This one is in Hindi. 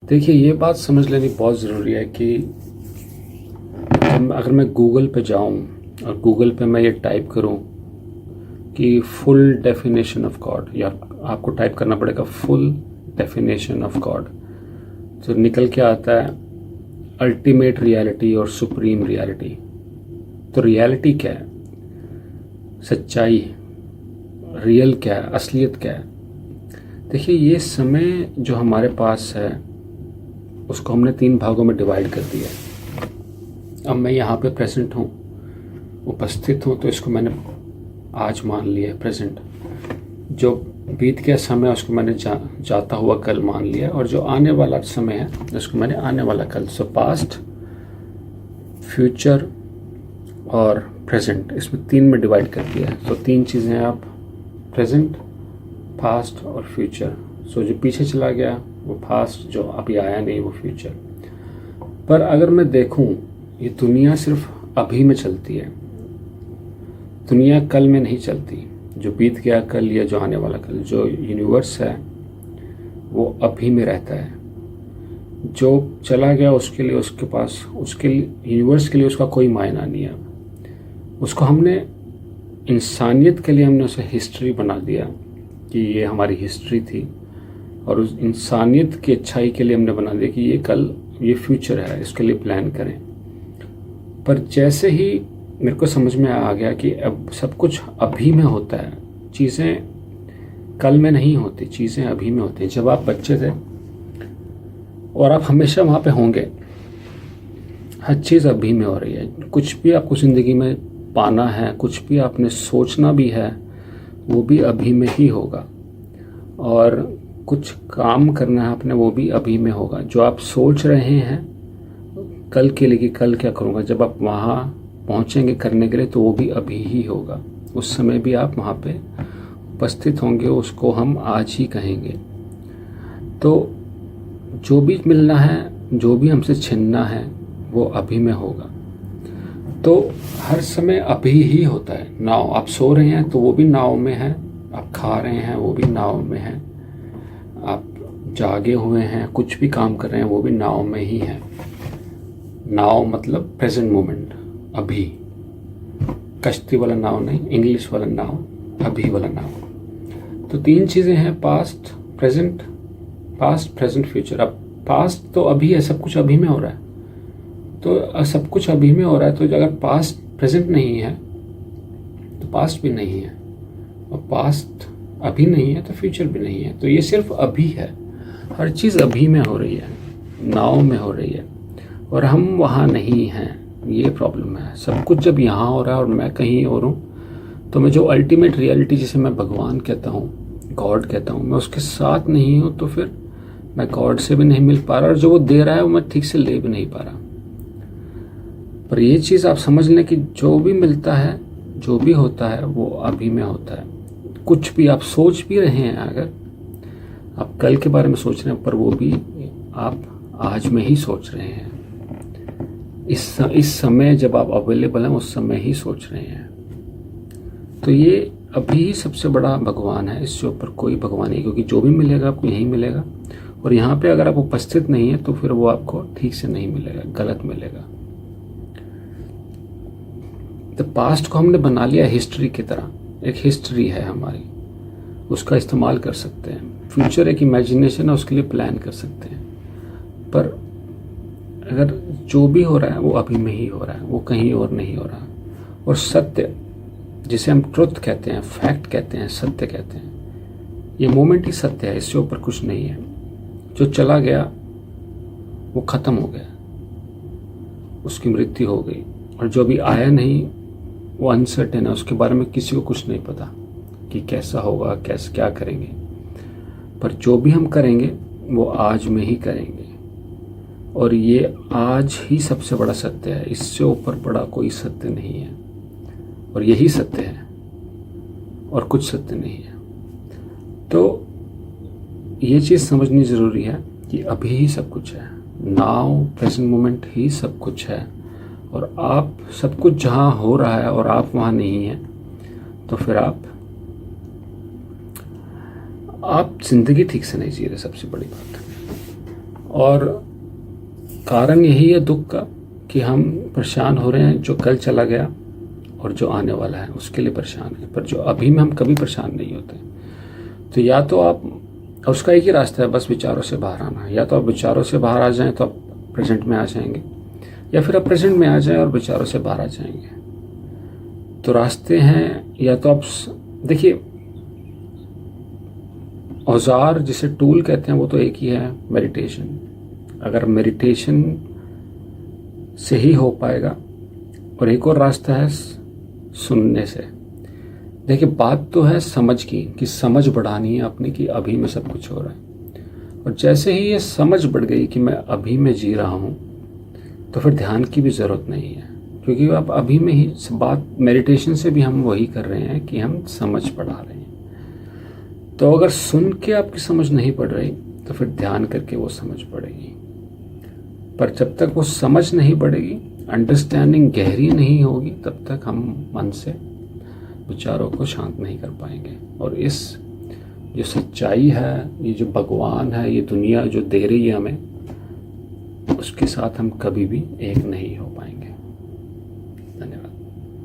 देखिए, ये बात समझ लेनी बहुत ज़रूरी है कि अगर मैं गूगल पे जाऊं और गूगल पे मैं ये टाइप करूं कि फुल डेफिनेशन ऑफ गॉड, या आपको टाइप करना पड़ेगा फुल डेफिनेशन ऑफ गॉड, तो निकल के आता है अल्टीमेट रियलिटी और सुप्रीम रियलिटी। तो रियलिटी क्या है, सच्चाई, रियल क्या है, असलियत क्या है। देखिए, ये समय जो हमारे पास है उसको हमने 3 भागों में डिवाइड कर दिया है। अब मैं यहाँ पे प्रेजेंट हूँ, उपस्थित हूँ, तो इसको मैंने आज मान लिया है प्रेजेंट। जो बीत गया समय उसको मैंने जाता हुआ कल मान लिया, और जो आने वाला समय है उसको मैंने आने वाला कल। सो पास्ट, फ्यूचर और प्रेजेंट, इसमें 3 में डिवाइड कर दिया है। तो 3 चीज़ें हैं, आप प्रेजेंट, पास्ट और फ्यूचर। सो जो पीछे चला गया वो पास्ट, जो अभी आया नहीं वो फ्यूचर। पर अगर मैं देखूं, ये दुनिया सिर्फ अभी में चलती है, दुनिया कल में नहीं चलती। जो बीत गया कल या जो आने वाला कल, जो यूनिवर्स है वो अभी में रहता है। जो चला गया उसके लिए, उसके पास, उसके यूनिवर्स के लिए उसका कोई मायना नहीं है। उसको हमने इंसानियत के लिए हमने उसे हिस्ट्री बना दिया कि ये हमारी हिस्ट्री थी, और उस इंसानियत की अच्छाई के लिए हमने बना दिया कि ये कल, ये फ्यूचर है, इसके लिए प्लान करें। पर जैसे ही मेरे को समझ में आ गया कि अब सब कुछ अभी में होता है, चीज़ें कल में नहीं होती, चीज़ें अभी में होती हैं। जब आप बच्चे थे और आप हमेशा वहाँ पे होंगे, हर चीज़ अभी में हो रही है। कुछ भी आपको ज़िंदगी में पाना है, कुछ भी आपने सोचना भी है, वो भी अभी में ही होगा। और कुछ काम करना है आपने, वो भी अभी में होगा। जो आप सोच रहे हैं कल के लिए कि कल क्या करूँगा, जब आप वहाँ पहुँचेंगे करने के लिए, तो वो भी अभी ही होगा। उस समय भी आप वहाँ पे उपस्थित होंगे, उसको हम आज ही कहेंगे। तो जो भी मिलना है, जो भी हमसे छीनना है, वो अभी में होगा। तो हर समय अभी ही होता है। नाव, आप सो रहे हैं तो वो भी नाव में है, आप खा रहे हैं वो भी नाव में है, आप जागे हुए हैं, कुछ भी काम कर रहे हैं वो भी नाव में ही है। नाव मतलब प्रेजेंट मोमेंट, अभी। कश्ती वाला नाव नहीं, इंग्लिश वाला नाव, अभी वाला नाव। तो 3 चीज़ें हैं, पास्ट, प्रेजेंट, फ्यूचर। अब पास्ट तो अभी है, सब कुछ अभी में हो रहा है। तो सब कुछ अभी में हो रहा है, तो अगर पास्ट प्रेजेंट नहीं है तो पास्ट भी नहीं है, और पास्ट अभी नहीं है तो फ्यूचर भी नहीं है। तो ये सिर्फ अभी है, हर चीज़ अभी में हो रही है, नाव में हो रही है, और हम वहाँ नहीं हैं। ये प्रॉब्लम है। सब कुछ जब यहाँ हो रहा है और मैं कहीं और हूँ, तो मैं जो अल्टीमेट रियलिटी, जिसे मैं भगवान कहता हूँ, गॉड कहता हूँ, मैं उसके साथ नहीं हूँ, तो फिर मैं गॉड से भी नहीं मिल पा रहा, और जो वो दे रहा है वो मैं ठीक से ले भी नहीं पा रहा। पर ये चीज़ आप समझ लें कि जो भी मिलता है, जो भी होता है, वो अभी में होता है। कुछ भी आप सोच भी रहे हैं, अगर आप कल के बारे में सोच रहे हैं, पर वो भी आप आज में ही सोच रहे हैं। इस समय जब आप अवेलेबल हैं, उस समय ही सोच रहे हैं। तो ये अभी ही सबसे बड़ा भगवान है, इससे ऊपर कोई भगवान नहीं, क्योंकि जो भी मिलेगा आपको यहीं मिलेगा, और यहाँ पे अगर आप उपस्थित नहीं है तो फिर वो आपको ठीक से नहीं मिलेगा, गलत मिलेगा। तो पास्ट को हमने बना लिया हिस्ट्री की तरह, एक हिस्ट्री है हमारी, उसका इस्तेमाल कर सकते हैं। फ्यूचर एक इमेजिनेशन है, उसके लिए प्लान कर सकते हैं। पर अगर जो भी हो रहा है वो अभी में ही हो रहा है, वो कहीं और नहीं हो रहा। और सत्य, जिसे हम ट्रुथ कहते हैं, फैक्ट कहते हैं, सत्य कहते हैं, ये मोमेंट ही सत्य है, इससे ऊपर कुछ नहीं है। जो चला गया वो ख़त्म हो गया, उसकी मृत्यु हो गई, और जो भी आया नहीं वो अनसर्टेन है, उसके बारे में किसी को कुछ नहीं पता कि कैसा होगा, कैसे क्या करेंगे। पर जो भी हम करेंगे वो आज में ही करेंगे, और ये आज ही सबसे बड़ा सत्य है, इससे ऊपर बड़ा कोई सत्य नहीं है, और यही सत्य है, और कुछ सत्य नहीं है। तो ये चीज़ समझनी ज़रूरी है कि अभी ही सब कुछ है, नाउ प्रेजेंट मोमेंट ही सब कुछ है, और आप सब कुछ जहाँ हो रहा है और आप वहाँ नहीं हैं, तो फिर आप ज़िंदगी ठीक से नहीं जी रहे, सबसे बड़ी बात है। और कारण यही है दुख का कि हम परेशान हो रहे हैं जो कल चला गया और जो आने वाला है उसके लिए परेशान है, पर जो अभी में हम कभी परेशान नहीं होते। तो या तो आप, और उसका एक ही रास्ता है, बस विचारों से बाहर आना। या तो आप विचारों से बाहर आ जाएं तो आप प्रेजेंट में आ जाएंगे, या फिर आप प्रेजेंट में आ जाएं और विचारों से बाहर आ जाएंगे। तो रास्ते हैं, या तो आप देखिए, औजार जिसे टूल कहते हैं वो तो एक ही है, मेडिटेशन। अगर मेडिटेशन से ही हो पाएगा, और एक और रास्ता है सुनने से। देखिए, बात तो है समझ की, कि समझ बढ़ानी है अपनी कि अभी में सब कुछ हो रहा है। और जैसे ही ये समझ बढ़ गई कि मैं अभी में जी रहा हूँ, तो फिर ध्यान की भी ज़रूरत नहीं है, क्योंकि आप अभी में ही बात, मेडिटेशन से भी हम वही कर रहे हैं कि हम समझ बढ़ा रहे हैं। तो अगर सुन के आपकी समझ नहीं पड़ रही तो फिर ध्यान करके वो समझ पड़ेगी। पर जब तक वो समझ नहीं पड़ेगी, अंडरस्टैंडिंग गहरी नहीं होगी, तब तक हम मन से विचारों को शांत नहीं कर पाएंगे। और इस जो सच्चाई है, ये जो भगवान है, ये दुनिया जो दे रही है हमें, उसके साथ हम कभी भी एक नहीं हो पाएंगे।